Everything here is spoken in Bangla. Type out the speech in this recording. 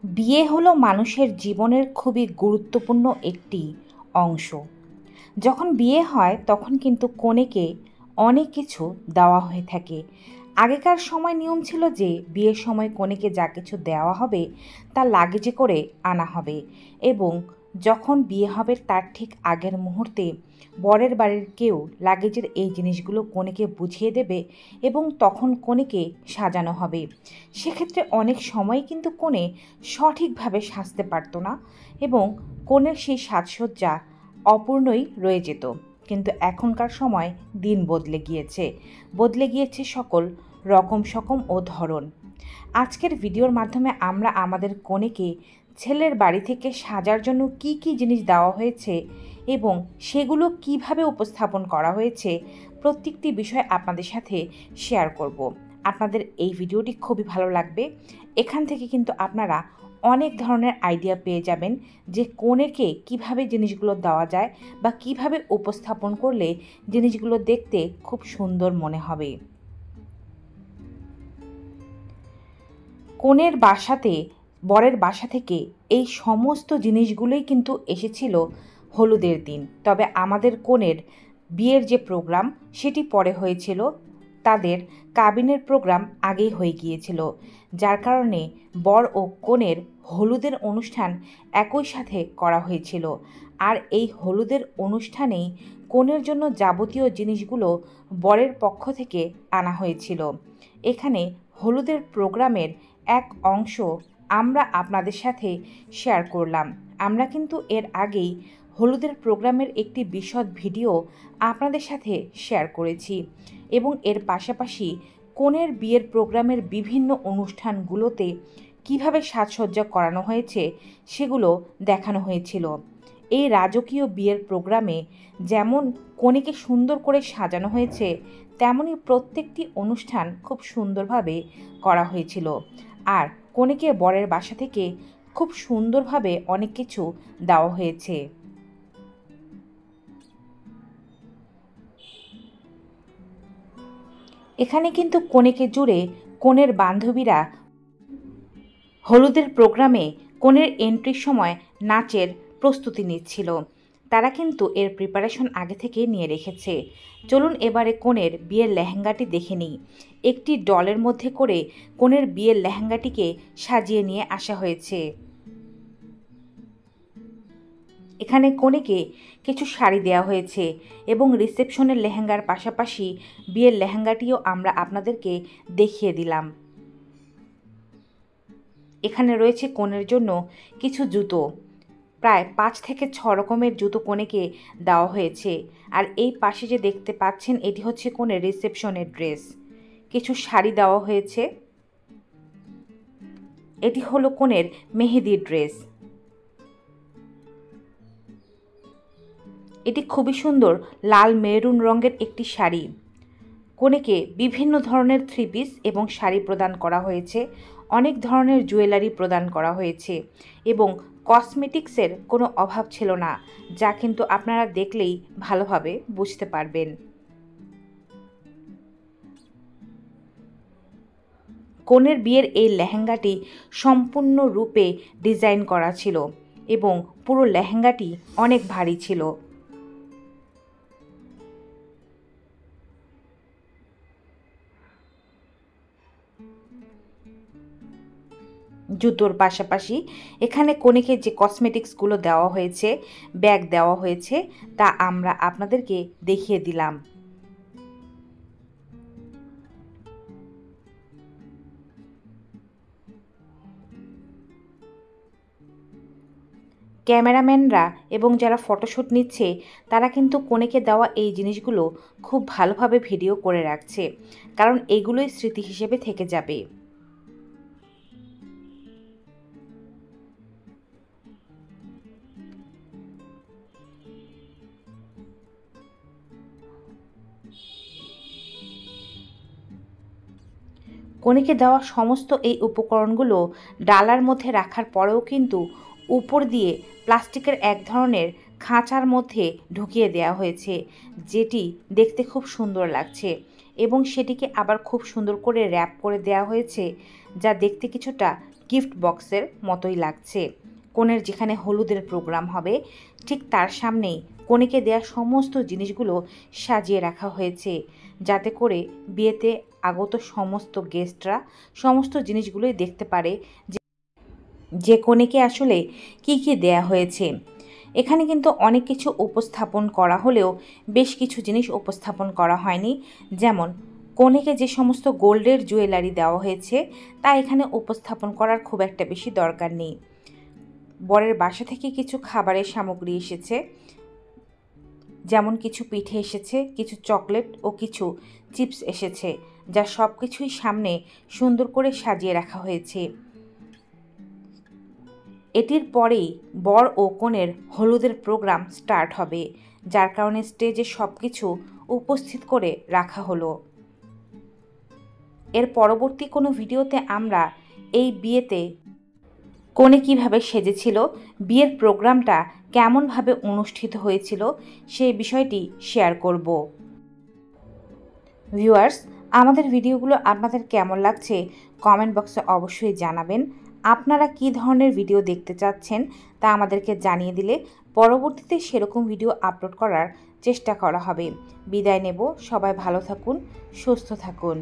বিয়ে হলো মানুষের জীবনের খুবই গুরুত্বপূর্ণ একটি অংশ। যখন বিয়ে হয় তখন কিন্তু কনেকে অনেক কিছু দেওয়া হয়ে থাকে। আগেকার সময় নিয়ম ছিল যে বিয়ের সময় কনেকে যা কিছু দেওয়া হবে তা লাগেজে করে আনা হবে, এবং যখন বিয়ে হবে তার ঠিক আগের মুহূর্তে বরের বাড়ির কেউ লাগেজের এই জিনিসগুলো কনেকে বুঝিয়ে দেবে এবং তখন কনেকে সাজানো হবে। সেক্ষেত্রে অনেক সময় কিন্তু কনে সঠিকভাবে সাজতে পারতো না এবং কনের সেই সাজসজ্জা অপূর্ণই রয়ে যেত। কিন্তু এখনকার সময় দিন বদলে গিয়েছে সকল রকম সকম ও ধরন। আজকের ভিডিওর মাধ্যমে আমরা আমাদের কনেকে ছেলের বাড়ি থেকে সাজার জন্য কি কি জিনিস দেওয়া হয়েছে এবং সেগুলো কিভাবে উপস্থাপন করা হয়েছে প্রত্যেকটি বিষয় আপনাদের সাথে শেয়ার করব। আপনাদের এই ভিডিওটি খুবই ভালো লাগবে। এখান থেকে কিন্তু আপনারা অনেক ধরনের আইডিয়া পেয়ে যাবেন যে কনেকে কিভাবে জিনিসগুলো দেওয়া যায় বা কিভাবে উপস্থাপন করলে জিনিসগুলো দেখতে খুব সুন্দর মনে হবে। কনের বাসাতে বরের বাসা থেকে এই সমস্ত জিনিসগুলোই কিন্তু এসেছিল হলুদের দিন। তবে আমাদের কনের বিয়ের যে প্রোগ্রাম সেটি পরে হয়েছিল, তাদের কাবিনের প্রোগ্রাম আগেই হয়ে গিয়েছিল, যার কারণে বর ও কনের হলুদের অনুষ্ঠান একই সাথে করা হয়েছিল। আর এই হলুদের অনুষ্ঠানেই কনের জন্য যাবতীয় জিনিসগুলো বরের পক্ষ থেকে আনা হয়েছিল। এখানে হলুদের প্রোগ্রামের এক অংশ আমরা আপনাদের সাথে শেয়ার করলাম। আমরা কিন্তু এর আগেই হলুদের প্রোগ্রামের একটি বিশদ ভিডিও আপনাদের সাথে শেয়ার করেছি এবং এর পাশাপাশি কনের বিয়ের প্রোগ্রামের বিভিন্ন অনুষ্ঠানগুলোতে কিভাবে সাজসজ্জা করানো হয়েছে সেগুলো দেখানো হয়েছিল। এই রাজকীয় বিয়ের প্রোগ্রামে যেমন কনেকে সুন্দর করে সাজানো হয়েছে, তেমনই প্রত্যেকটি অনুষ্ঠান খুব সুন্দরভাবে করা হয়েছিল। আর কনেকে বরের বাসা থেকে খুব সুন্দরভাবে অনেক কিছু দেওয়া হয়েছে। এখানে কিন্তু কনেকে জুড়ে কনের বান্ধবীরা হলুদের প্রোগ্রামে কনের এন্ট্রির সময় নাচের প্রস্তুতি নিচ্ছিল। তারা কিন্তু এর প্রিপারেশন আগে থেকে নিয়ে রেখেছে। চলুন এবারে কনের বিয়ের লেহেঙ্গাটি দেখে নিই। একটি ডলের মধ্যে করে কনের বিয়ের লেহেঙ্গাটিকে সাজিয়ে নিয়ে আসা হয়েছে। এখানে কনেকে কিছু শাড়ি দেওয়া হয়েছে এবং রিসেপশনের লেহেঙ্গার পাশাপাশি বিয়ের লেহেঙ্গাটিও আমরা আপনাদেরকে দেখিয়ে দিলাম। এখানে রয়েছে কনের জন্য কিছু জুতো, প্রায় 5 থেকে 6 রকমের জুতো কনেকে দেওয়া হয়েছে। আর এই পাশে যে দেখতে পাচ্ছেন এটি হচ্ছে কনের রিসেপশনের ড্রেস। কিছু শাড়ি দেওয়া হয়েছে। এটি হলো কনের মেহেদির ড্রেস। এটি খুবই সুন্দর লাল মেরুন রঙের একটি শাড়ি। কনেকে বিভিন্ন ধরনের 3 পিস এবং শাড়ি প্রদান করা হয়েছে, অনেক ধরনের জুয়েলারি প্রদান করা হয়েছে এবং কসমেটিক্সের কোনো অভাব ছিল না, যা কিন্তু আপনারা দেখলেই ভালোভাবে বুঝতে পারবেন। কনের বিয়ের এই লেহেঙ্গাটি সম্পূর্ণরূপে ডিজাইন করা ছিল এবং পুরো লেহেঙ্গাটি অনেক ভারী ছিল। জুতোর পাশাপাশি এখানে কনেকে যে কসমেটিক্সগুলো দেওয়া হয়েছে, ব্যাগ দেওয়া হয়েছে, তা আমরা আপনাদেরকে দেখিয়ে দিলাম। ক্যামেরাম্যানরা এবং যারা ফটোশ্যুট নিচ্ছে তারা কিন্তু কনেকে দেওয়া এই জিনিসগুলো খুব ভালোভাবে ভিডিও করে রাখছে, কারণ এগুলোই স্মৃতি হিসেবে থেকে যাবে। কনেকে দেওয়া সমস্ত এই উপকরণগুলো ডালার মধ্যে রাখার পরেও কিন্তু উপর দিয়ে প্লাস্টিকের এক ধরনের খাঁচার মধ্যে ঢুকিয়ে দেওয়া হয়েছে, যেটি দেখতে খুব সুন্দর লাগছে এবং সেটিকে আবার খুব সুন্দর করে র্যাপ করে দেওয়া হয়েছে, যা দেখতে কিছুটা গিফট বক্সের মতোই লাগছে। কনের যেখানে হলুদের প্রোগ্রাম হবে ঠিক তার সামনেই কনেকে দেয়া সমস্ত জিনিসগুলো সাজিয়ে রাখা হয়েছে, যাতে করে বিয়েতে আগত সমস্ত গেস্টরা সমস্ত জিনিসগুলোই দেখতে পারে যে কনেকে আসলে কি কি দেয়া হয়েছে। এখানে কিন্তু অনেক কিছু উপস্থাপন করা হলেও বেশ কিছু জিনিস উপস্থাপন করা হয়নি। যেমন কনেকে যে সমস্ত গোল্ডের জুয়েলারি দেওয়া হয়েছে তা এখানে উপস্থাপন করার খুব একটা বেশি দরকার নেই। বরের বাসা থেকে কিছু খাবারের সামগ্রী এসেছে, যেমন কিছু পিঠে এসেছে, কিছু চকলেট ও কিছু চিপস এসেছে, যা সব কিছুই সামনে সুন্দর করে সাজিয়ে রাখা হয়েছে। এটির পরেই বর ও কনের হলুদের প্রোগ্রাম স্টার্ট হবে, যার কারণে স্টেজে সব কিছু উপস্থিত করে রাখা হলো। এর পরবর্তী কোনো ভিডিওতে আমরা এই বিয়েতে কনে কিভাবে সেজেছিল, বিয়ের প্রোগ্রামটা কেমনভাবে অনুষ্ঠিত হয়েছিল সেই বিষয়টি শেয়ার করব। ভিউয়ার্স, আমাদের ভিডিওগুলো আপনাদের কেমন লাগছে কমেন্ট বক্সে অবশ্যই জানাবেন। আপনারা কী ধরনের ভিডিও দেখতে চাচ্ছেন তা আমাদেরকে জানিয়ে দিলে পরবর্তীতে সেরকম ভিডিও আপলোড করার চেষ্টা করা হবে। বিদায় নেব, সবাই ভালো থাকুন, সুস্থ থাকুন।